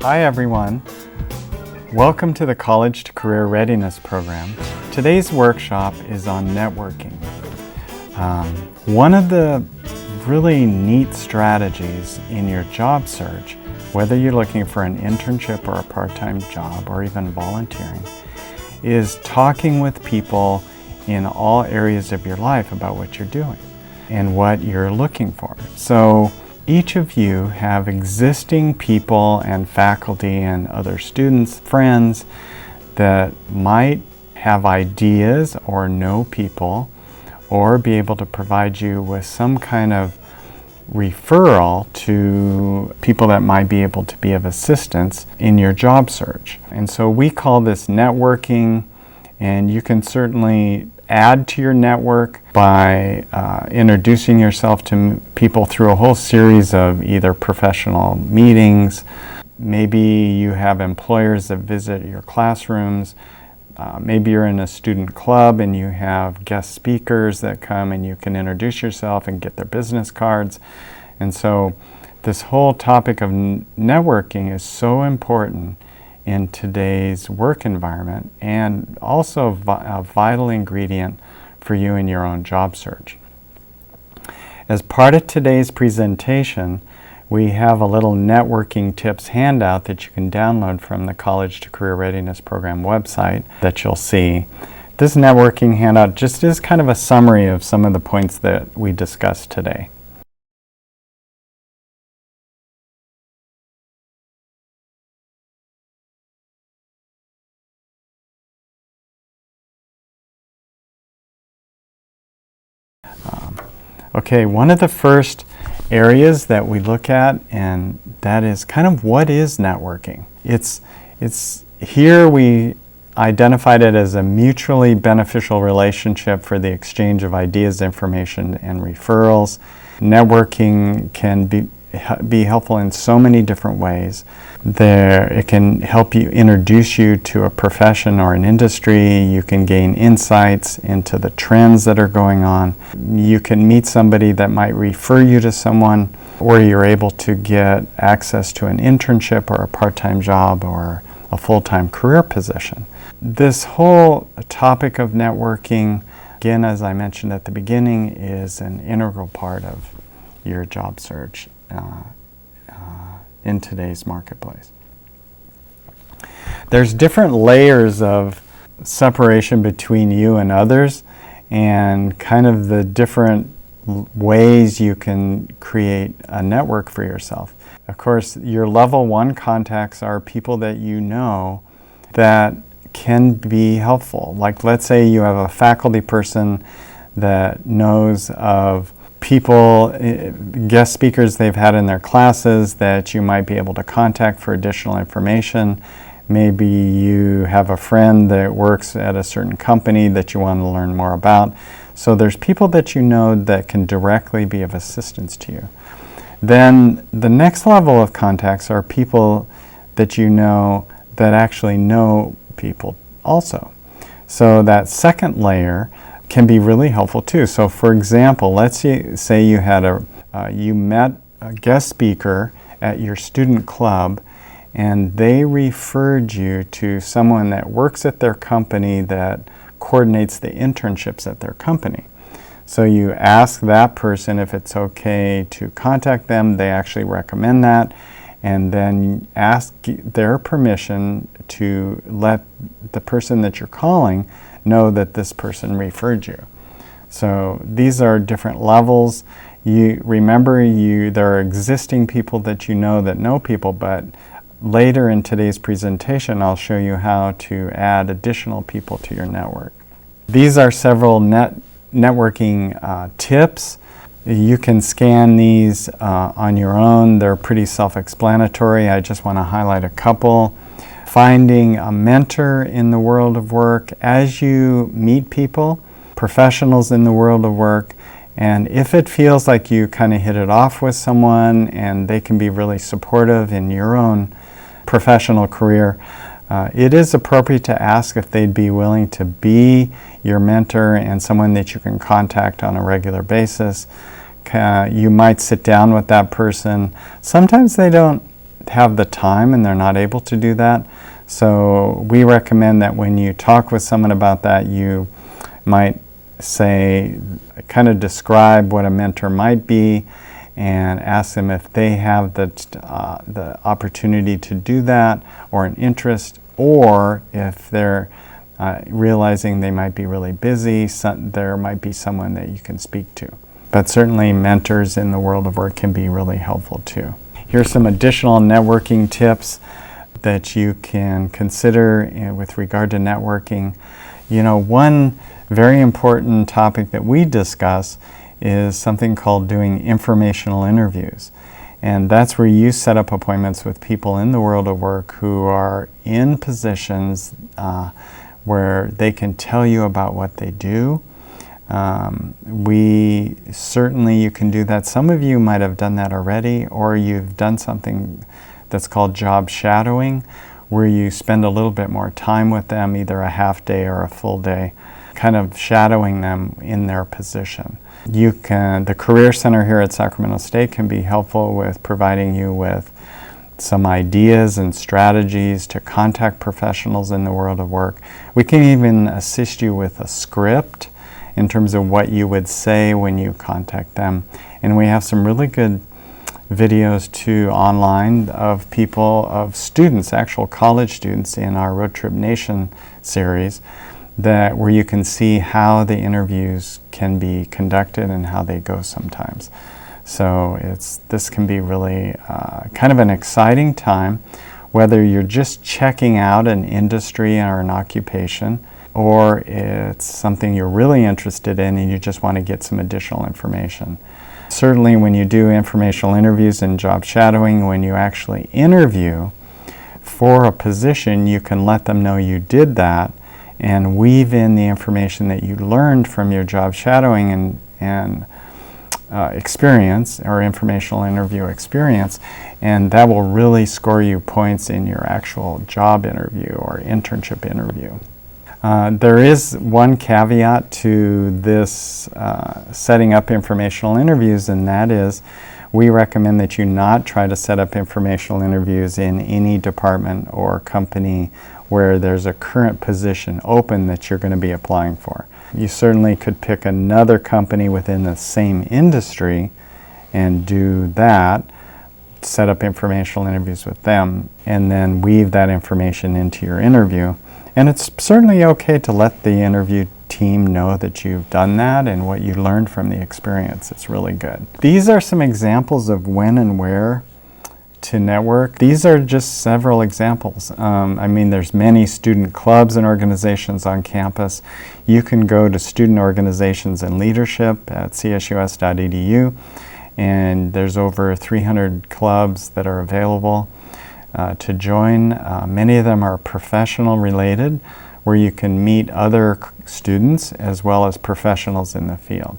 Hi everyone. Welcome to the College to Career Readiness program. Today's workshop is on networking. One of the really neat strategies in your job search, whether you're looking for an internship or a part-time job or even volunteering, is talking with people in all areas of your life about what you're doing and what you're looking for. So each of you have existing people and faculty and other students, friends that might have ideas or know people or be able to provide you with some kind of referral to people that might be able to be of assistance in your job search. And so we call this networking, and you can certainly add to your network by introducing yourself to people through a whole series of either professional meetings. Maybe you have employers that visit your classrooms. Maybe you're in a student club and you have guest speakers that come and you can introduce yourself and get their business cards. And so this whole topic of networking is so important in today's work environment, and also a vital ingredient for you in your own job search. As part of today's presentation, we have a little networking tips handout that you can download from the College to Career Readiness program website that you'll see. This networking handout just is kind of a summary of some of the points that we discussed today. Okay, one of the first areas that we look at, and that is kind of what is networking. It's here we identified it as a mutually beneficial relationship for the exchange of ideas, information, and referrals. Networking can be helpful in so many different ways. It can help you introduce you to a profession or an industry. You can gain insights into the trends that are going on. You can meet somebody that might refer you to someone, or you're able to get access to an internship or a part-time job or a full-time career position. This whole topic of networking, again, as I mentioned at the beginning, is an integral part of your job search in today's marketplace. There's different layers of separation between you and others, and kind of the different ways you can create a network for yourself. Of course, your level 1 contacts are people that you know that can be helpful. Like, let's say you have a faculty person that knows of people, guest speakers they've had in their classes that you might be able to contact for additional information. Maybe you have a friend that works at a certain company that you want to learn more about. So there's people that you know that can directly be of assistance to you. Then the next level of contacts are people that you know that actually know people also. So that second layer can be really helpful too. So for example, let's say you had you met a guest speaker at your student club, and they referred you to someone that works at their company that coordinates the internships at their company. So you ask that person if it's okay to contact them. They actually recommend that, and then ask their permission to let the person that you're calling know that this person referred you. So these are different levels. You remember, there are existing people that you know people, but later in today's presentation I'll show you how to add additional people to your network. These are several networking tips. You can scan these on your own. They're pretty self-explanatory. I just want to highlight a couple. Finding a mentor in the world of work as you meet people, professionals in the world of work, and if it feels like you kind of hit it off with someone and they can be really supportive in your own professional career, it is appropriate to ask if they'd be willing to be your mentor and someone that you can contact on a regular basis. You might sit down with that person. Sometimes they don't have the time and they're not able to do that. So we recommend that when you talk with someone about that, you might say, kind of describe what a mentor might be and ask them if they have the opportunity to do that or an interest, or if they're realizing they might be really busy, there might be someone that you can speak to. But certainly mentors in the world of work can be really helpful too. Here's some additional networking tips that you can consider with regard to networking. One very important topic that we discuss is something called doing informational interviews. And that's where you set up appointments with people in the world of work who are in positions where they can tell you about what they do. You can do that. Some of you might have done that already, or you've done something that's called job shadowing, where you spend a little bit more time with them, either a half day or a full day, kind of shadowing them in their position. The Career Center here at Sacramento State can be helpful with providing you with some ideas and strategies to contact professionals in the world of work. We can even assist you with a script in terms of what you would say when you contact them. And we have some really good videos too online of students, actual college students in our Road Trip Nation series, where you can see how the interviews can be conducted and how they go sometimes. So this can be really kind of an exciting time, whether you're just checking out an industry or an occupation, or it's something you're really interested in and you just want to get some additional information. Certainly when you do informational interviews and job shadowing, when you actually interview for a position, you can let them know you did that and weave in the information that you learned from your job shadowing and experience or informational interview experience, and that will really score you points in your actual job interview or internship interview. There is one caveat to this setting up informational interviews, and that is we recommend that you not try to set up informational interviews in any department or company where there's a current position open that you're going to be applying for. You certainly could pick another company within the same industry and do that, set up informational interviews with them, and then weave that information into your interview. And it's certainly okay to let the interview team know that you've done that and what you learned from the experience. It's really good. These are some examples of when and where to network. These are just several examples. There's many student clubs and organizations on campus. You can go to Student Organizations and Leadership at csus.edu, and there's over 300 clubs that are available to join. Many of them are professional related, where you can meet other students as well as professionals in the field.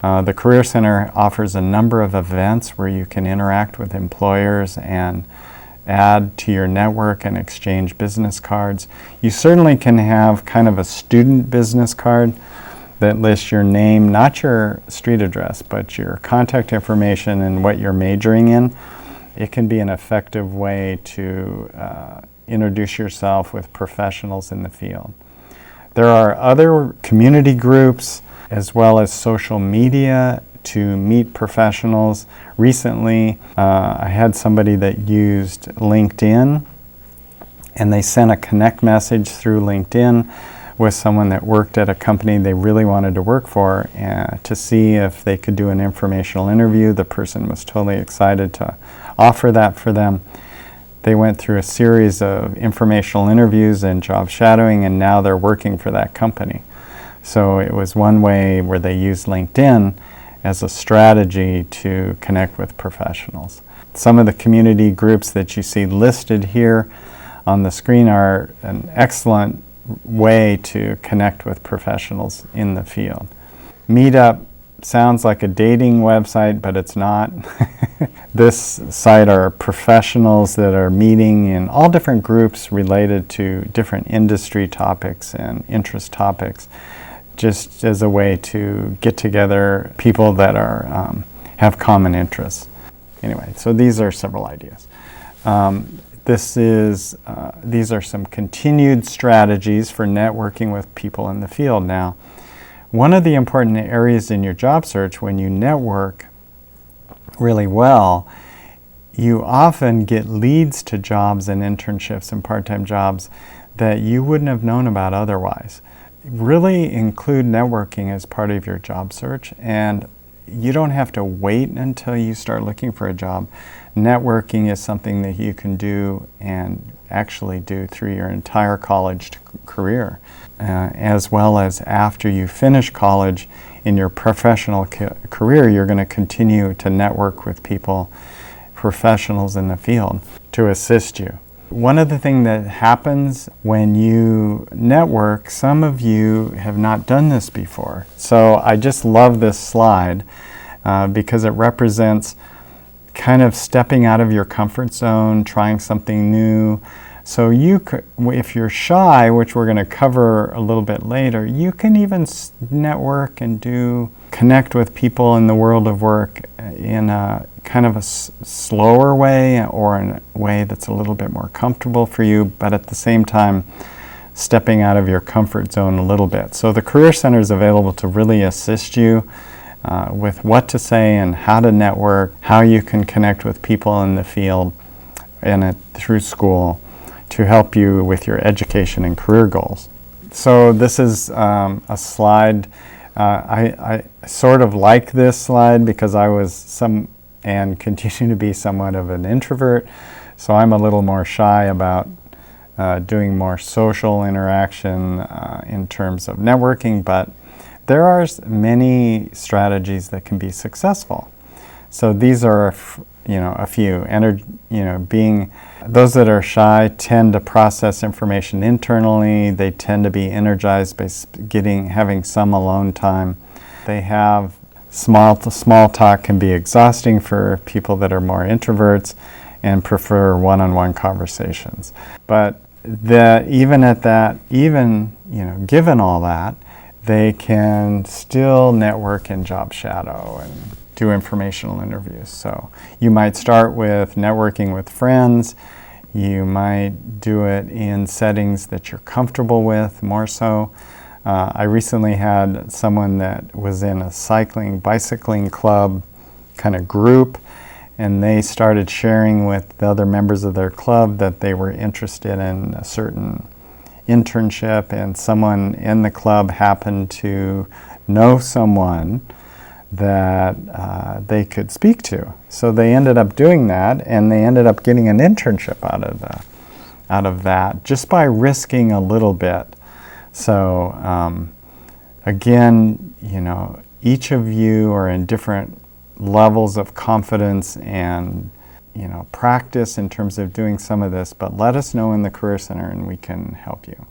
The Career Center offers a number of events where you can interact with employers and add to your network and exchange business cards. You certainly can have kind of a student business card that lists your name, not your street address, but your contact information and what you're majoring in. It can be an effective way to introduce yourself with professionals in the field. There are other community groups as well as social media to meet professionals. Recently, I had somebody that used LinkedIn, and they sent a connect message through LinkedIn with someone that worked at a company they really wanted to work for to see if they could do an informational interview. The person was totally excited to offer that for them. They went through a series of informational interviews and job shadowing, and now they're working for that company. So it was one way where they used LinkedIn as a strategy to connect with professionals. Some of the community groups that you see listed here on the screen are an excellent way to connect with professionals in the field. Meetup sounds like a dating website, but it's not. This site are professionals that are meeting in all different groups related to different industry topics and interest topics, just as a way to get together people that are have common interests. Anyway, so these are several ideas. These are some continued strategies for networking with people in the field. Now, one of the important areas in your job search, when you network really well, you often get leads to jobs and internships and part-time jobs that you wouldn't have known about otherwise. Really include networking as part of your job search, and you don't have to wait until you start looking for a job. Networking is something that you can do and actually do through your entire college career, as well as after you finish college. In your professional career, you're going to continue to network with people, professionals in the field, to assist you. One of the things that happens when you network, some of you have not done this before. So I just love this slide because it represents kind of stepping out of your comfort zone, trying something new. So if you're shy, which we're going to cover a little bit later, you can even network and connect with people in the world of work in a kind of a slower way, or in a way that's a little bit more comfortable for you, but at the same time stepping out of your comfort zone a little bit. So the Career Center is available to really assist you with what to say and how to network, how you can connect with people in the field and through school to help you with your education and career goals. So this is a slide. I sort of like this slide because I was and continue to be somewhat of an introvert, so I'm a little more shy about doing more social interaction in terms of networking, but there are many strategies that can be successful. So these are a few. Those that are shy tend to process information internally. They tend to be energized by having some alone time. They have small talk can be exhausting for people that are more introverts and prefer one-on-one conversations. But given all that, they can still network and job shadow and do informational interviews. So you might start with networking with friends. You might do it in settings that you're comfortable with more so. I recently had someone that was in a bicycling club kind of group, and they started sharing with the other members of their club that they were interested in a certain internship, and someone in the club happened to know someone that they could speak to. So they ended up doing that, and they ended up getting an internship out of that just by risking a little bit. So again, each of you are in different levels of confidence and practice in terms of doing some of this, but let us know in the Career Center and we can help you.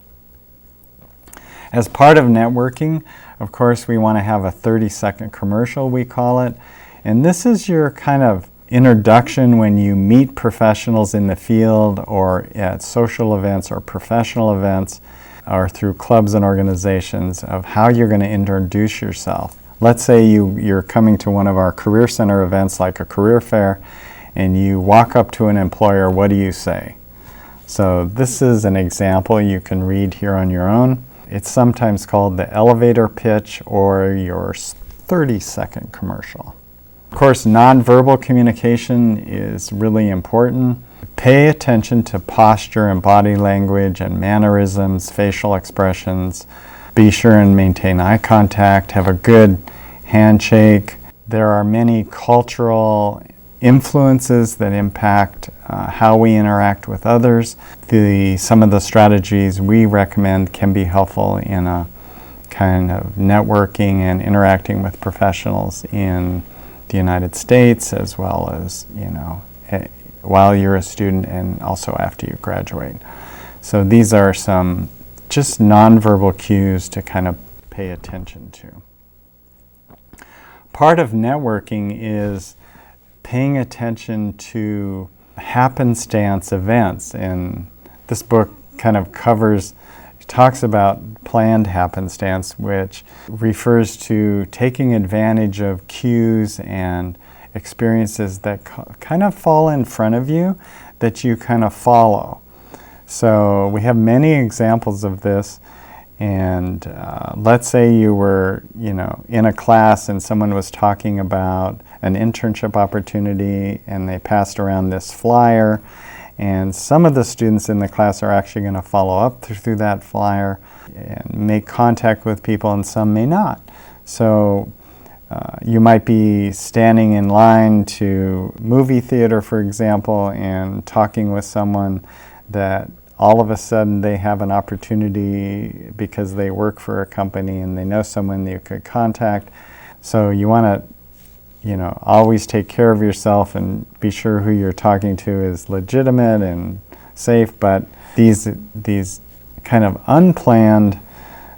As part of networking, of course, we want to have a 30-second commercial, we call it. And this is your kind of introduction when you meet professionals in the field or at social events or professional events or through clubs and organizations of how you're going to introduce yourself. Let's say you're coming to one of our Career Center events like a career fair, and you walk up to an employer. What do you say? So this is an example you can read here on your own. It's sometimes called the elevator pitch or your 30-second commercial. Of course, nonverbal communication is really important. Pay attention to posture and body language and mannerisms, facial expressions. Be sure and maintain eye contact. Have a good handshake. There are many cultural influences that impact how we interact with others. Some of the strategies we recommend can be helpful in a kind of networking and interacting with professionals in the United States, as well as while you're a student and also after you graduate. So these are some just nonverbal cues to kind of pay attention to. Part of networking is paying attention to happenstance events, and this book kind of talks about planned happenstance, which refers to taking advantage of cues and experiences that kind of fall in front of you that you kind of follow. So we have many examples of this. And let's say you were, in a class and someone was talking about an internship opportunity and they passed around this flyer, and some of the students in the class are actually going to follow up through that flyer and make contact with people, and some may not. So you might be standing in line to movie theater, for example, and talking with someone that all of a sudden they have an opportunity because they work for a company and they know someone you could contact. So you want to, always take care of yourself and be sure who you're talking to is legitimate and safe. But these kind of unplanned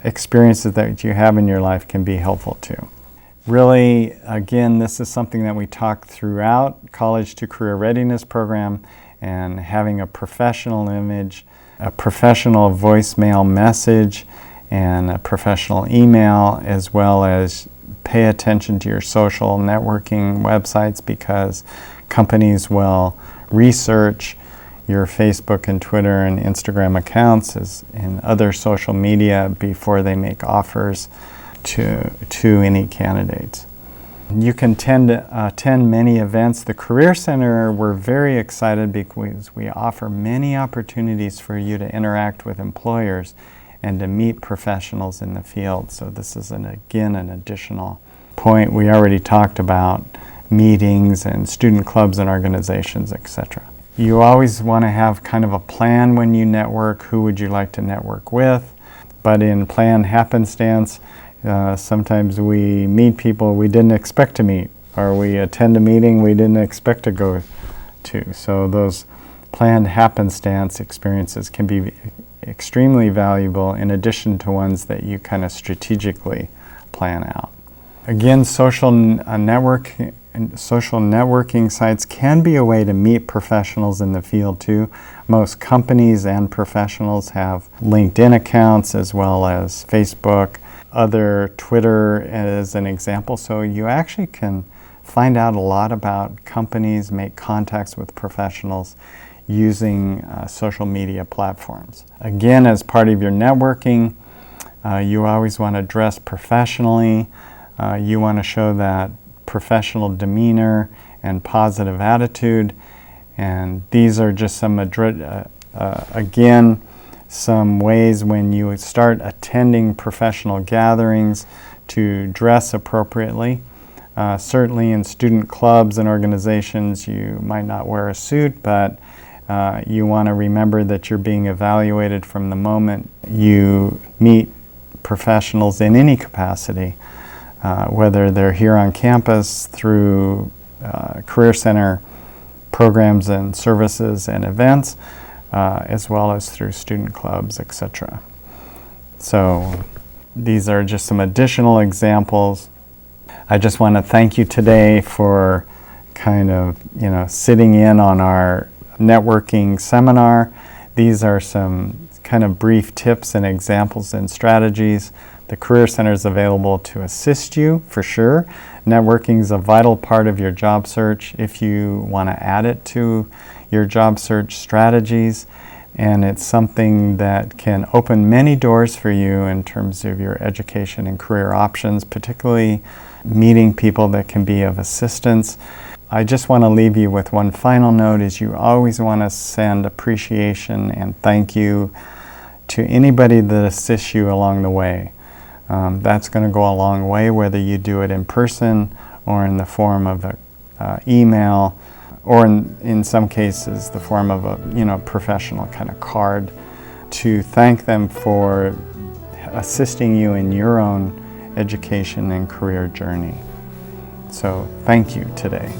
experiences that you have in your life can be helpful too. Really, again, this is something that we talk throughout College to Career Readiness program, and having a professional image, a professional voicemail message, and a professional email, as well as pay attention to your social networking websites, because companies will research your Facebook and Twitter and Instagram accounts and other social media before they make offers to any candidates. You can attend many events. The Career Center, we're very excited because we offer many opportunities for you to interact with employers and to meet professionals in the field. So this is, again, an additional point. We already talked about meetings and student clubs and organizations, etc. You always want to have kind of a plan when you network. Who would you like to network with? But in planned happenstance, sometimes we meet people we didn't expect to meet, or we attend a meeting we didn't expect to go to. So those planned happenstance experiences can be extremely valuable, in addition to ones that you kind of strategically plan out. Again, social networking sites can be a way to meet professionals in the field too. Most companies and professionals have LinkedIn accounts, as well as Facebook, other Twitter as an example. So you actually can find out a lot about companies, make contacts with professionals using social media platforms. Again, as part of your networking, you always want to dress professionally. You want to show that professional demeanor and positive attitude. And these are just some, again, some ways when you start attending professional gatherings to dress appropriately. Certainly in student clubs and organizations, you might not wear a suit, but you want to remember that you're being evaluated from the moment you meet professionals in any capacity, whether they're here on campus through Career Center programs and services and events, as well as through student clubs, etc. So these are just some additional examples. I just want to thank you today for kind of, sitting in on our networking seminar. These are some kind of brief tips and examples and strategies. The Career Center is available to assist you, for sure. Networking is a vital part of your job search if you want to add it to your job search strategies, and it's something that can open many doors for you in terms of your education and career options, particularly meeting people that can be of assistance. I just want to leave you with one final note: is you always want to send appreciation and thank you to anybody that assists you along the way. That's going to go a long way, whether you do it in person or in the form of an email, or in some cases the form of a professional kind of card, to thank them for assisting you in your own education and career journey. So thank you today.